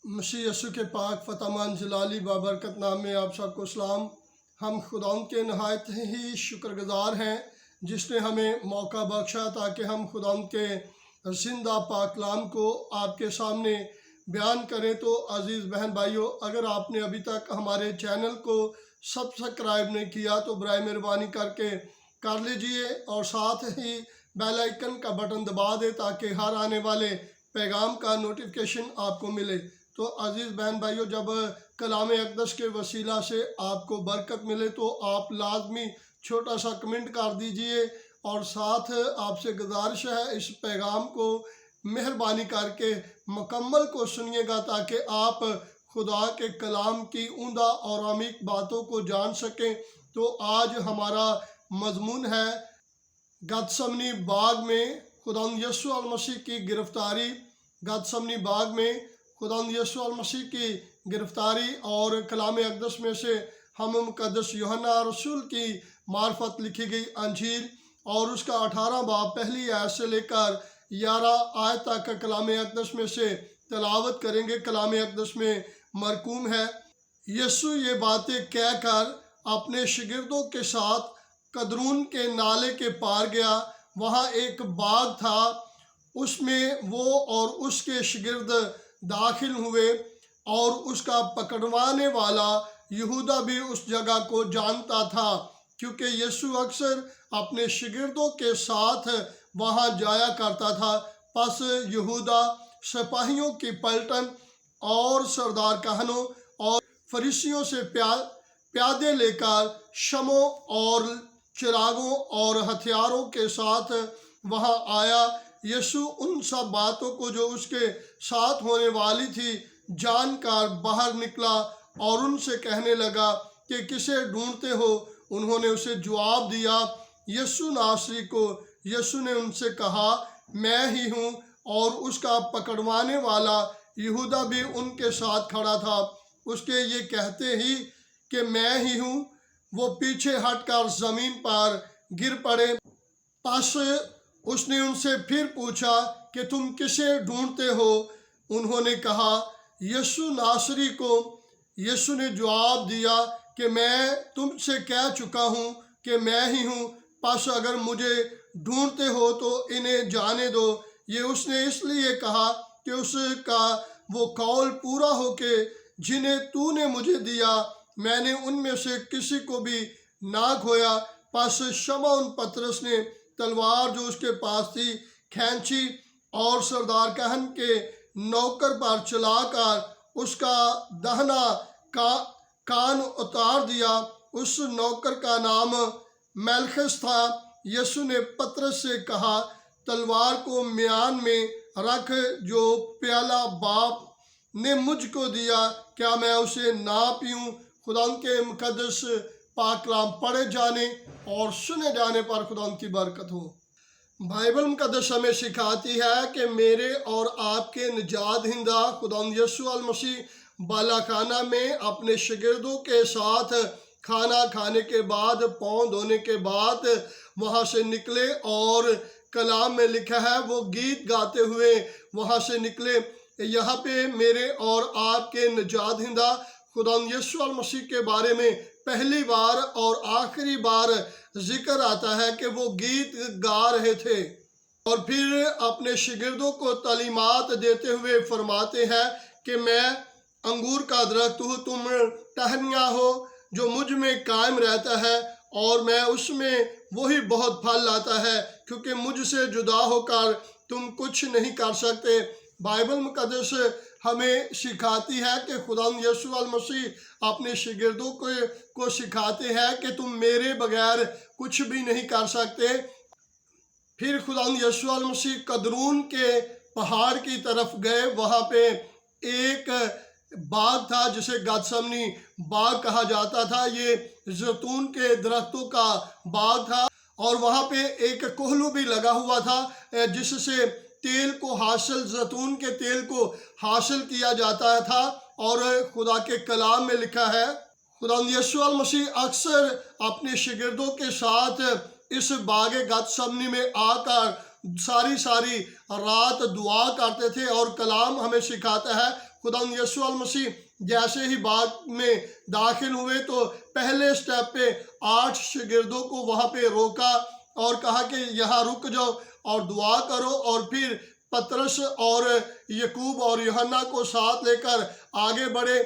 मसीह यीशु के पाक फतमान जलाली बाबरकत नाम में आप सबको सलाम। हम खुदावंद के नहायत ही शुक्रगुजार हैं जिसने हमें मौका बख्शा ताकि हम खुदावंद के जिंदा पाक कलाम को आपके सामने बयान करें। तो अज़ीज़ बहन भाइयों, अगर आपने अभी तक हमारे चैनल को सब्सक्राइब नहीं किया तो बराए मेहरबानी करके कर लीजिए और साथ ही बेल आइकन का बटन दबा दें ताकि हर आने वाले पैगाम का नोटिफिकेशन आपको मिले। तो अज़ीज़ बहन भाइयों, जब कलाम अक़दस के वसीला से आपको बरकत मिले तो आप लाजमी छोटा सा कमेंट कर दीजिए और साथ आपसे गुजारिश है इस पैगाम को मेहरबानी करके मुकम्मल को सुनिएगा ताकि आप खुदा के कलाम की उम्दा और अमीक बातों को जान सकें। तो आज हमारा मजमून है गतसमनी बाग में खुदावंद यीशु मसीह की गिरफ्तारी। गतसमनी बाग में खुदावंद यीशु मसीह की गिरफ्तारी और कलाम अक़दस में से हम मुक़द्दस यूहन्ना रसूल की मार्फत लिखी गई अंजील और उसका 18 बाब पहली आयत से लेकर 11 आयत तक का कलाम अक़दस में से तिलावत करेंगे। कलाम अक़दस में मरकूम है, यीशु ये बातें कहकर अपने शागिर्दों के साथ कदरून के नाले के पार गया। वहाँ एक बाग था, उसमें वो और उसके शागिर्द दाखिल हुए और उसका पकड़वाने वाला यहूदा भी उस जगह को जानता था क्योंकि यीशु अक्सर अपने शागिर्दों के साथ वहाँ जाया करता था। पस यहूदा सिपाहियों की पलटन और सरदार कहनों और फरीसियों से प्यादे लेकर शमों और चिरागों और हथियारों के साथ वहाँ आया। यीशु उन सब बातों को जो उसके साथ होने वाली थी जानकर बाहर निकला और उनसे कहने लगा कि किसे ढूंढते हो। उन्होंने उसे जवाब दिया, यीशु नासरी को। यीशु ने उनसे कहा, मैं ही हूँ। और उसका पकड़वाने वाला यहूदा भी उनके साथ खड़ा था। उसके ये कहते ही कि मैं ही हूँ, वो पीछे हटकर ज़मीन पर गिर पड़े। पस उसने उनसे फिर पूछा कि तुम किसे ढूंढते हो। उन्होंने कहा, यीशु नासरी को। यीशु ने जवाब दिया कि मैं तुमसे कह चुका हूँ कि मैं ही हूँ, पस अगर मुझे ढूंढते हो तो इन्हें जाने दो। ये उसने इसलिए कहा कि उसका वो कौल पूरा हो कि जिन्हें तूने मुझे दिया मैंने उनमें से किसी को भी ना खोया। पस शमौन पतरस ने तलवार जो उसके पास थी खींची और सरदार कहन के नौकर पर चलाकर उसका दाहिना कान उतार दिया। उस नौकर का नाम मेलखस था। यीशु ने पतरस से कहा, तलवार को म्यान में रख, जो प्याला बाप ने मुझको दिया क्या मैं उसे ना पीऊँ। खुदा के मुक़द्दस पाक कलाम पढ़े जाने और सुने जाने पर खुदा की बरकत हो। बाइबल मुक़द्दस हमें सिखाती है कि मेरे और आपके निजात हिंदा खुदा यीशु मसीह बालाखाना में अपने शागिर्दों के साथ खाना खाने के बाद, पाँव धोने के बाद वहाँ से निकले और कलाम में लिखा है वो गीत गाते हुए वहाँ से निकले। यहाँ पे मेरे और आपके निजात हिंदा खुदा यीशु मसीह के बारे में पहली बार और आखिरी बार जिक्र आता है कि वो गीत गा रहे थे और फिर अपने शागिर्दों को तालीमात देते हुए फरमाते हैं कि मैं अंगूर का दरख्त हूँ, तुम टहनियाँ हो। जो मुझ में कायम रहता है और मैं उसमें वही बहुत फल लाता है, क्योंकि मुझसे जुदा होकर तुम कुछ नहीं कर सकते। बाइबल मुक़द्दस हमें सिखाती है कि खुदा यीशु मसीह अपने शागिर्दों को सिखाते हैं कि तुम मेरे बगैर कुछ भी नहीं कर सकते। फिर खुदा यीशु मसीह कदरून के पहाड़ की तरफ गए। वहाँ पे एक बाग था जिसे गतसमनी बाग कहा जाता था। ये जैतून के दरख्तों का बाग था और वहाँ पे एक कोहलू भी लगा हुआ था जिससे तेल को हासिल, जैतून के तेल को हासिल किया जाता था। और खुदा के कलाम में लिखा है खुदा यीशु मसीह अक्सर अपने शागिर्दों के साथ इस बाग गतसमनी में आकर सारी रात दुआ करते थे। और कलाम हमें सिखाता है खुदा यीशु मसीह जैसे ही बाग में दाखिल हुए तो पहले स्टेप पे 8 शागिर्दों को वहाँ पे रोका और कहा कि यहाँ रुक जाओ और दुआ करो, और फिर पतरस और यकूब और यूहन्ना को साथ लेकर आगे बढ़े।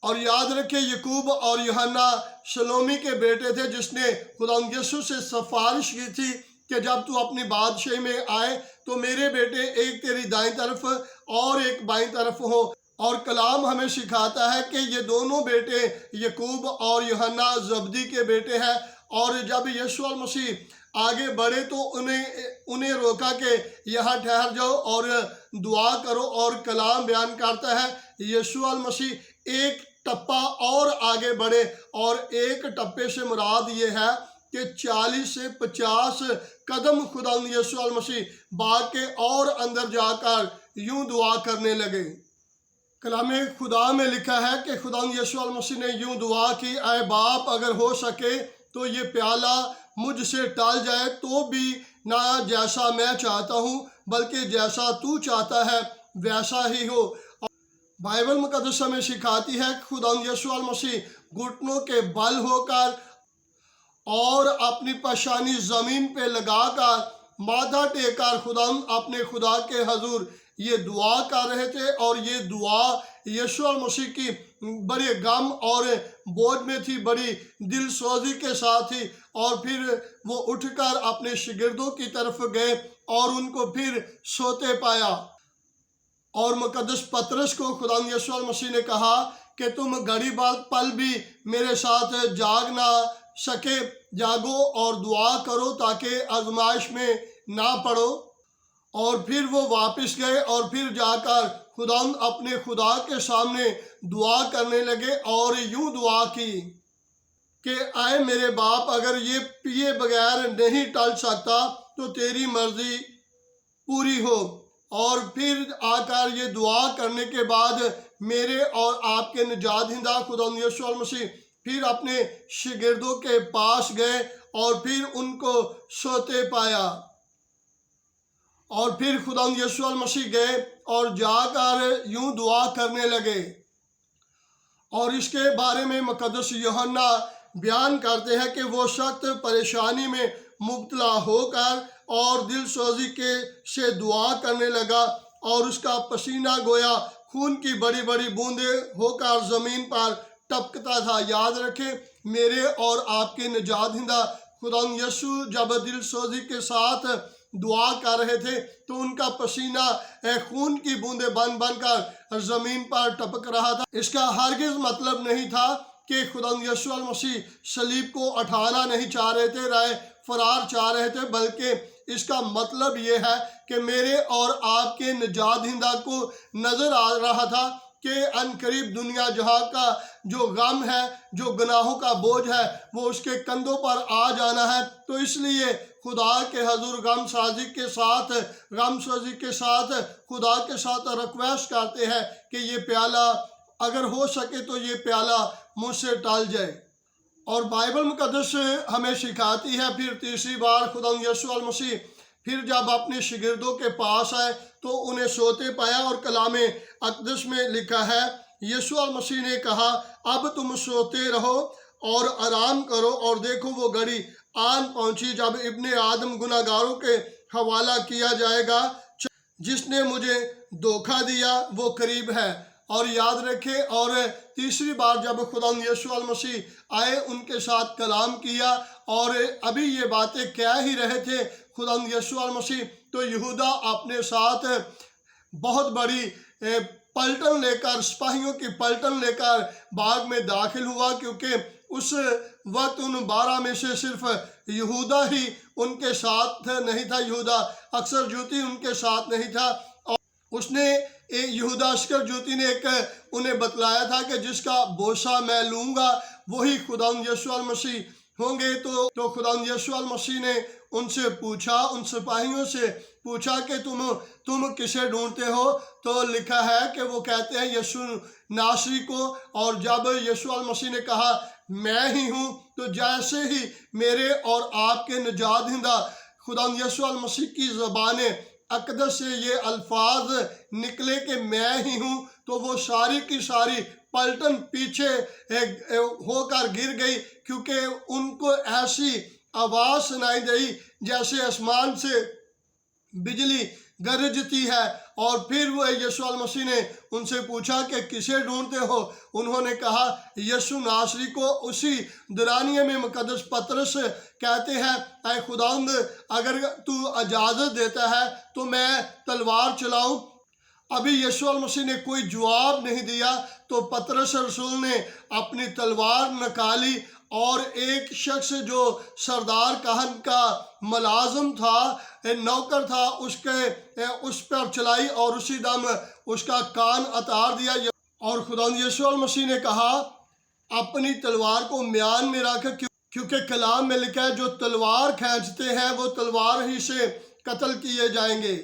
और याद रखें, यकूब और यूहन्ना शलोमी के बेटे थे, जिसने खुदा यीशु से सिफारिश की थी कि जब तू अपनी बादशाही में आए तो मेरे बेटे एक तेरी दाईं तरफ और एक बाईं तरफ हो। और कलाम हमें सिखाता है कि ये दोनों बेटे यकूब और यूहन्ना जब्दी के बेटे हैं। और जब यीशु मसीह आगे बढ़े तो उन्हें रोका कि यहाँ ठहर जाओ और दुआ करो। और कलाम बयान करता है यीशु मसीह एक टप्पा और आगे बढ़े, और एक टप्पे से मुराद ये है कि 40 से 50 कदम खुदा यीशु मसीह बाग के और अंदर जाकर यूं दुआ करने लगे। कलाम खुदा में लिखा है कि खुदा यीशु मसीह ने यूं दुआ की, ऐ बाप, अगर हो सके तो ये प्याला मुझसे टल जाए, तो भी ना जैसा मैं चाहता हूँ बल्कि जैसा तू चाहता है वैसा ही हो। बाइबल मुकद्दस हमें सिखाती है कि खुदा यीशु मसीह घुटनों के बल होकर और अपनी पशानी ज़मीन पे लगाकर माथा टेकर अपने खुदा के हजूर ये दुआ कर रहे थे। और ये दुआ यीशु मसीह की बड़े गम और बोझ में थी, बड़ी दिल सोजी के साथ थी। और फिर वो उठकर अपने शागिर्दों की तरफ गए और उनको फिर सोते पाया। और मुकद्दस पतरस को खुदा यीशु मसीह ने कहा कि तुम घड़ी पल भी मेरे साथ जाग ना सके, जागो और दुआ करो ताकि आजमाइश में ना पड़ो। और फिर वो वापस गए और फिर जाकर अपने खुदा के सामने दुआ करने लगे और यूं दुआ की कि आए मेरे बाप, अगर ये पिए बगैर नहीं टल सकता तो तेरी मर्जी पूरी हो। और फिर आकर ये दुआ करने के बाद मेरे और आपके निजात हिंदा खुदा यीशु मसीह फिर अपने शागिर्दों के पास गए और फिर उनको सोते पाया। और फिर खुदा यीशु मसीह गए और जाकर यूं दुआ करने लगे। और इसके बारे में मुकद्दस यूहन्ना बयान करते हैं कि वो सख्त परेशानी में मुब्तला होकर और दिल सोजी से दुआ करने लगा, और उसका पसीना गोया खून की बड़ी बड़ी बूंदें होकर ज़मीन पर टपकता था। याद रखें, मेरे और आपके निजात हिंदा खुदा यीशु जब दिल सोजी के साथ दुआ कर रहे थे तो उनका पसीना खून की बूंदें बन कर ज़मीन पर टपक रहा था। इसका हरगिज़ मतलब नहीं था कि खुदा यीशु मसीह सलीब को उठाना नहीं चाह रहे थे, राह फरार चाह रहे थे, बल्कि इसका मतलब ये है कि मेरे और आपके निजात हिंदा को नज़र आ रहा था कि अनकरीब दुनिया जहाँ का जो गम है, जो गुनाहों का बोझ है, वो उसके कंधों पर आ जाना है। तो इसलिए खुदा के हजूर गम साजी के साथ खुदा के साथ रिक्वेस्ट करते हैं कि ये प्याला अगर हो सके तो ये प्याला मुझसे टल जाए। और बाइबल मुकद्दस हमें सिखाती है फिर तीसरी बार खुदा यीशु मसीह फिर जब अपने शागिर्दों के पास आए तो उन्हें सोते पाया। और कलाम अक़दस में लिखा है, यीशु मसीह ने कहा, अब तुम सोते रहो और आराम करो, और देखो वो घड़ी आन पहुंची जब इब्ने आदम गुनाहगारों के हवाला किया जाएगा। जिसने मुझे धोखा दिया वो करीब है। और याद रखें, और तीसरी बार जब खुदा यीशु मसीह आए उनके साथ कलाम किया और अभी ये बातें कह ही रहे थे खुदा यीशु मसीह, तो यहूदा अपने साथ बहुत बड़ी पलटन लेकर, सिपाहियों की पलटन लेकर बाग में दाखिल हुआ, क्योंकि उस वक्त उन 12 में से सिर्फ यहूदा ही उनके साथ नहीं था। यहूदा अक्सर जूती उनके साथ नहीं था। और उसने यहूदा अस्कर जूती ने उन्हें बतलाया था कि जिसका बोसा मैं लूँगा वही खुदा यीशु मसीह होंगे। तो खुदा यीशु मसीह ने उनसे पूछा, उन सिपाहियों से पूछा कि तुम किसे ढूंढते हो? तो लिखा है कि वो कहते हैं यीशु नासरी को। और जब यीशु मसीह ने कहा मैं ही हूँ, तो जैसे ही मेरे और आपके निजात हिंदा खुदा यीशु मसीह की ज़बान अक़दस से ये अल्फाज निकले कि मैं ही हूँ, تو وہ ساری کی ساری پلٹن پیچھے ہو کر گر گئی، کیونکہ ان کو ایسی آواز سنائی دی جیسے آسمان سے بجلی گرجتی ہے۔ اور پھر وہ یسوع المسیح نے ان سے پوچھا کہ کسے ڈھونڈتے ہو؟ انہوں نے کہا یسوع ناصری کو۔ اسی دورانیے میں مقدس پطرس کہتے ہیں اے خداوند، اگر تو اجازت دیتا ہے تو میں تلوار چلاؤں۔ ابھی یسوع المسیح نے کوئی جواب نہیں دیا تو پطرس رسول نے اپنی تلوار نکالی اور ایک شخص جو سردار کہن کا ملازم تھا، نوکر تھا، اس پر چلائی اور اسی دم اس کا کان اتار دیا۔ اور خداوند یسوع المسیح نے کہا اپنی تلوار کو میان میں رکھ، کیونکہ کلام میں لکھا ہے جو تلوار کھینچتے ہیں وہ تلوار ہی سے قتل کیے جائیں گے۔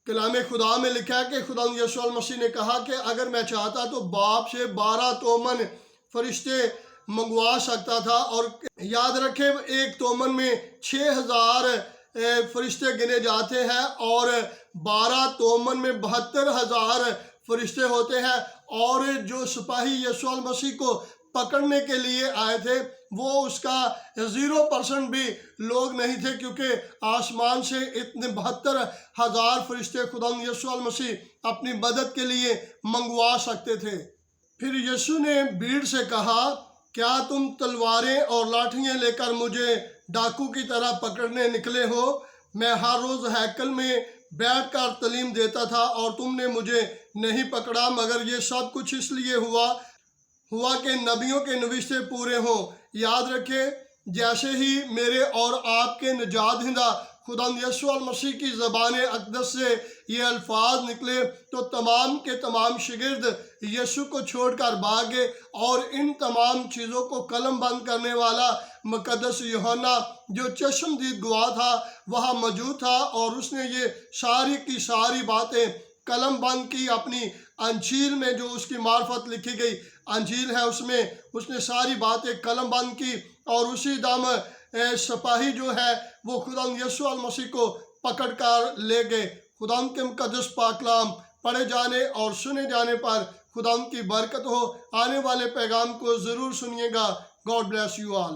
کلام خدا میں لکھا ہے کہ خداوند یسوع المسیح نے کہا کہ اگر میں چاہتا تو باپ سے 12 تومن فرشتے منگوا سکتا تھا، اور یاد رکھے ایک تومن میں 6000 فرشتے گنے جاتے ہیں اور 12 تومن میں 72,000 فرشتے ہوتے ہیں۔ اور جو سپاہی یسوع المسیح کو پکڑنے کے لیے آئے تھے وہ اس کا 0% بھی لوگ نہیں تھے، کیونکہ آسمان سے اتنے 72,000 فرشتے خداوند یسوع المسیح اپنی مدد کے لیے منگوا سکتے تھے۔ پھر یسوع نے بھیڑ سے کہا کیا تم تلواریں اور لاٹھیاں لے کر مجھے ڈاکو کی طرح پکڑنے نکلے ہو؟ میں ہر روز ہیکل میں بیٹھ کر تعلیم دیتا تھا اور تم نے مجھے نہیں پکڑا، مگر یہ سب کچھ اس لیے ہوا کہ نبیوں کے نوشتے پورے ہوں۔ یاد رکھیں جیسے ہی میرے اور آپ کے نجات دہندہ خداوند یسوع المسیح کی زبان اقدس سے یہ الفاظ نکلے تو تمام کے تمام شاگرد یسوع کو چھوڑ کر بھاگ گئے، اور ان تمام چیزوں کو قلم بند کرنے والا مقدس یوحنا جو چشمدید گواہ تھا وہاں موجود تھا، اور اس نے یہ ساری کی ساری باتیں قلم بند کی اپنی انجیل میں جو اس کی معرفت لکھی گئی انجیل ہے اس نے ساری باتیں قلم بند کی، اور اسی دم سپاہی جو ہے وہ خداوند یسوع المسیح کو پکڑ کر لے گئے۔ خداوند کے مقدس پاک کلام پڑھے جانے اور سنے جانے پر خداوند کی برکت ہو۔ آنے والے پیغام کو ضرور سنیے گا۔ God bless you all.